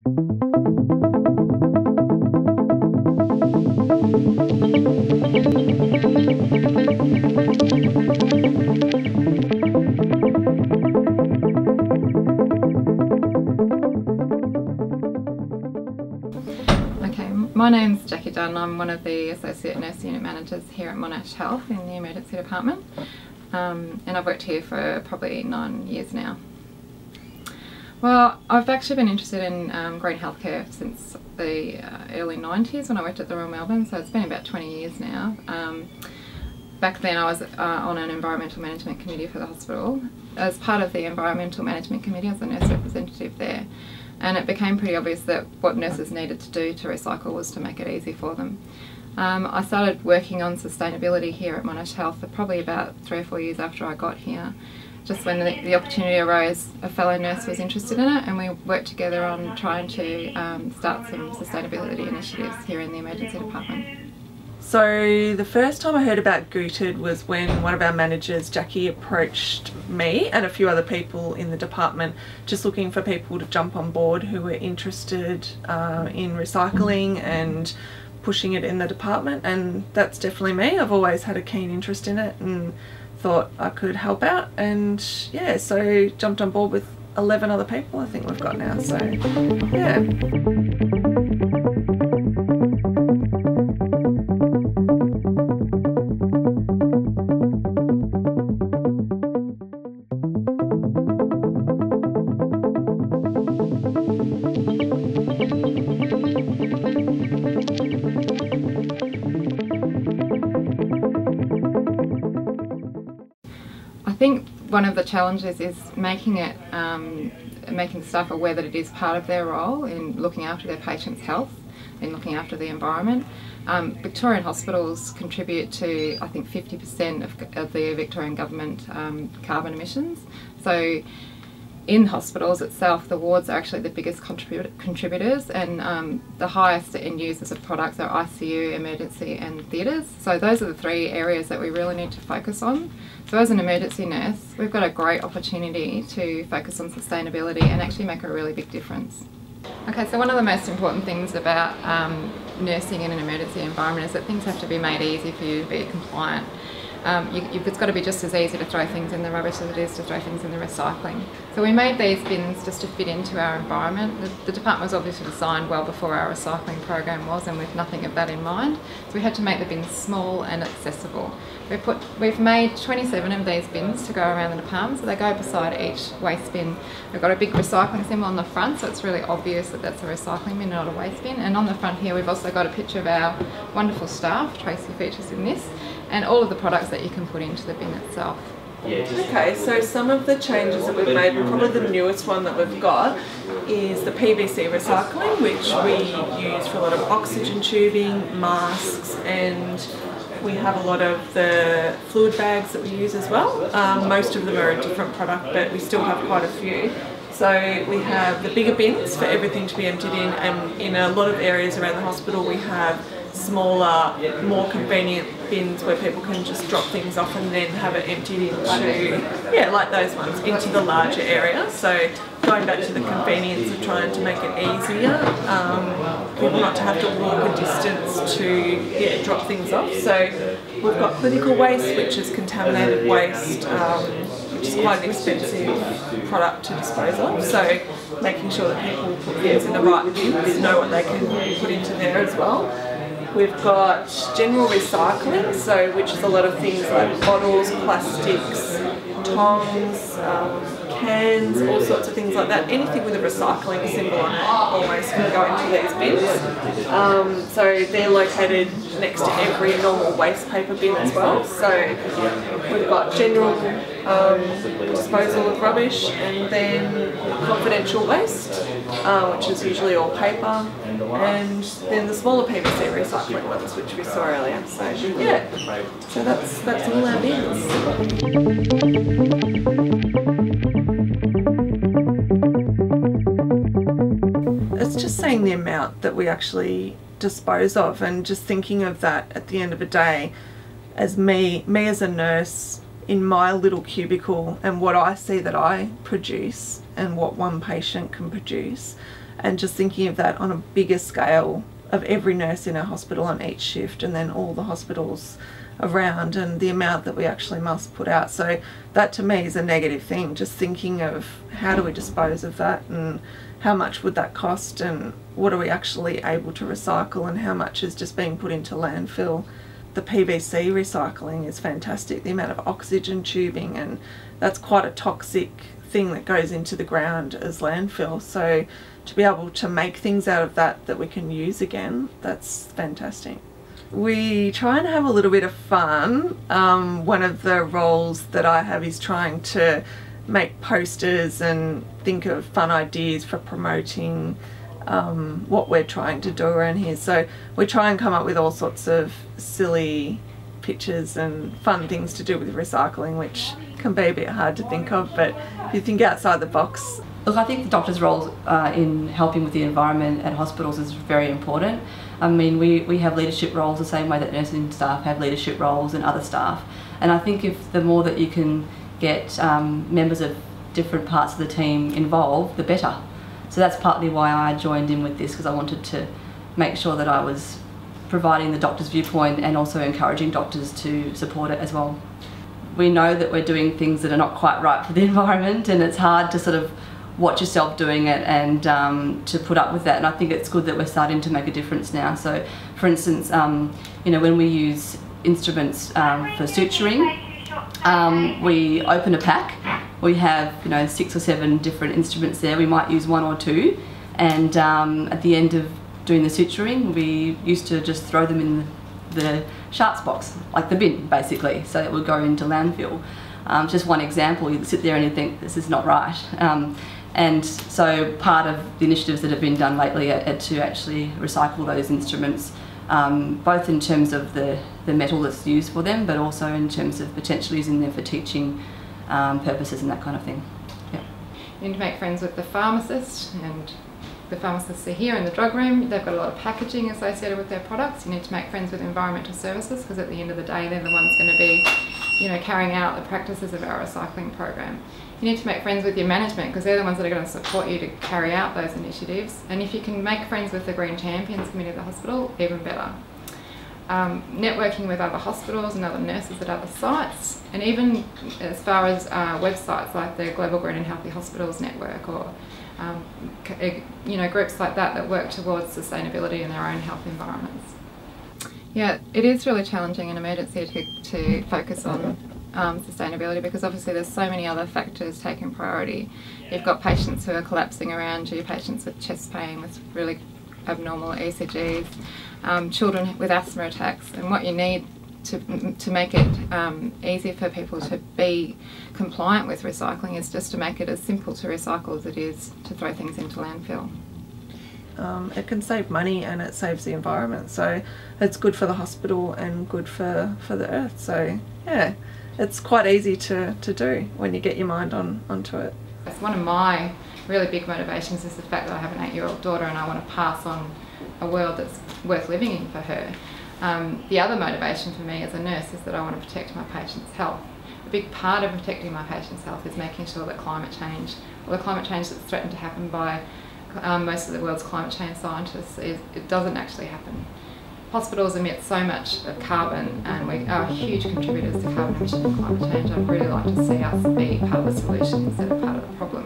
My name's Jackie Dunn. I'm one of the Associate Nurse Unit Managers here at Monash Health in the Emergency Department, and I've worked here for probably 9 years now. Well, I've actually been interested in green healthcare since the early 90s when I worked at the Royal Melbourne, so it's been about 20 years now. Back then I was on an environmental management committee for the hospital. As part of the environmental management committee, I was a nurse representative there. And it became pretty obvious that what nurses needed to do to recycle was to make it easy for them. I started working on sustainability here at Monash Health probably about 3 or 4 years after I got here. Just when the opportunity arose, a fellow nurse was interested in it, and we worked together on trying to start some sustainability initiatives here in the emergency department. So the first time I heard about Gooted was when one of our managers, Jackie, approached me and a few other people in the department just looking for people to jump on board who were interested in recycling and pushing it in the department, and that's definitely me. I've always had a keen interest in it and thought I could help out, and yeah, so jumped on board with 11 other people I think we've got now, so yeah. I think one of the challenges is making staff aware that it is part of their role in looking after their patients' health and looking after the environment. Victorian hospitals contribute to, I think, 50% of the Victorian government carbon emissions. So in hospitals itself, the wards are actually the biggest contributors, and the highest end users of products are ICU, emergency and theatres. So those are the 3 areas that we really need to focus on. So as an emergency nurse, we've got a great opportunity to focus on sustainability and actually make a really big difference. Okay, so one of the most important things about nursing in an emergency environment is that things have to be made easy for you to be compliant. It's got to be just as easy to throw things in the rubbish as it is to throw things in the recycling. So we made these bins just to fit into our environment. The department was obviously designed well before our recycling program was, and with nothing of that in mind. So we had to make the bins small and accessible. We've made 27 of these bins to go around the department, so they go beside each waste bin. We've got a big recycling symbol on the front, so it's really obvious that that's a recycling bin, not a waste bin. And on the front here we've also got a picture of our wonderful staff. Tracy features in this, and all of the products that you can put into the bin itself. Okay, so some of the changes that we've made, probably the newest one that we've got is the PVC recycling, which we use for a lot of oxygen tubing, masks, and we have a lot of the fluid bags that we use as well. Most of them are a different product, but we still have quite a few. So we have the bigger bins for everything to be emptied in, and in a lot of areas around the hospital we have smaller, more convenient bins where people can just drop things off and then have it emptied into, yeah, like those ones, into the larger area. So going back to the convenience of trying to make it easier, people not to have to walk a distance to drop things off. So we've got clinical waste, which is contaminated waste, which is quite an expensive product to dispose of. So making sure that people put things in the right bins, know what they can put into there as well. We've got general recycling, so which is a lot of things like bottles, plastics, tongs, cans, all sorts of things like that. Anything with a recycling symbol on it almost can go into these bins. So they're located next to every normal waste paper bin as well. So we've got general disposal of rubbish, and then confidential waste, which is usually all paper, and then the smaller PVC recycling ones, which we saw earlier. So yeah, so that's all our bins. It's just saying the amount that we actually dispose of, and just thinking of that at the end of the day as me as a nurse in my little cubicle, and what I see that I produce and what one patient can produce, and just thinking of that on a bigger scale of every nurse in our hospital on each shift, and then all the hospitals around, and the amount that we actually must put out. So that to me is a negative thing, just thinking of how do we dispose of that, and how much would that cost, and what are we actually able to recycle, and how much is just being put into landfill. The PVC recycling is fantastic, the amount of oxygen tubing, and that's quite a toxic thing that goes into the ground as landfill. So to be able to make things out of that we can use again, that's fantastic. We try and have a little bit of fun. One of the roles that I have is trying to make posters and think of fun ideas for promoting what we're trying to do around here. So we try and come up with all sorts of silly pictures and fun things to do with recycling, which can be a bit hard to think of, but if you think outside the box. Look, I think the doctor's role in helping with the environment at hospitals is very important. I mean, we have leadership roles the same way that nursing staff have leadership roles and other staff. And I think if the more that you can get members of different parts of the team involved, the better. So that's partly why I joined in with this, because I wanted to make sure that I was providing the doctor's viewpoint and also encouraging doctors to support it as well. We know that we're doing things that are not quite right for the environment, and it's hard to sort of watch yourself doing it and to put up with that, and I think it's good that we're starting to make a difference now. So for instance, you know, when we use instruments for suturing, we open a pack, we have, you know, 6 or 7 different instruments there. We might use 1 or 2, and at the end of doing the suturing, we used to just throw them in the sharps box, like the bin basically, so it would go into landfill. Just one example, you sit there and you think this is not right. And so part of the initiatives that have been done lately are to actually recycle those instruments, both in terms of the metal that's used for them, but also in terms of potentially using them for teaching purposes and that kind of thing. Yeah. You need to make friends with the pharmacist, and the pharmacists are here in the drug room. They've got a lot of packaging associated with their products. You need to make friends with environmental services, because at the end of the day they're the ones going to be, you know, carrying out the practices of our recycling program. You need to make friends with your management, because they're the ones that are going to support you to carry out those initiatives. And if you can make friends with the Green Champions Committee of the hospital, even better. Networking with other hospitals and other nurses at other sites, and even as far as websites like the Global Green and Healthy Hospitals Network, or you know, groups like that work towards sustainability in their own health environments. Yeah, it is really challenging in emergency to focus on sustainability, because obviously there's so many other factors taking priority. You've got patients who are collapsing around you, patients with chest pain, with really abnormal ECGs, children with asthma attacks, and what you need to make it easier for people to be compliant with recycling is just to make it as simple to recycle as it is to throw things into landfill. It can save money and it saves the environment, so it's good for the hospital and good for the earth. So yeah, it's quite easy to do when you get your mind onto it. It's one of my really big motivations is the fact that I have an 8-year-old daughter, and I want to pass on a world that's worth living in for her. The other motivation for me as a nurse is that I want to protect my patients' health. A big part of protecting my patients' health is making sure that climate change, or the climate change that's threatened to happen by most of the world's climate change scientists, it doesn't actually happen. Hospitals emit so much of carbon, and we are huge contributors to carbon emission and climate change. I'd really like to see us be part of the solution instead of part of the problem.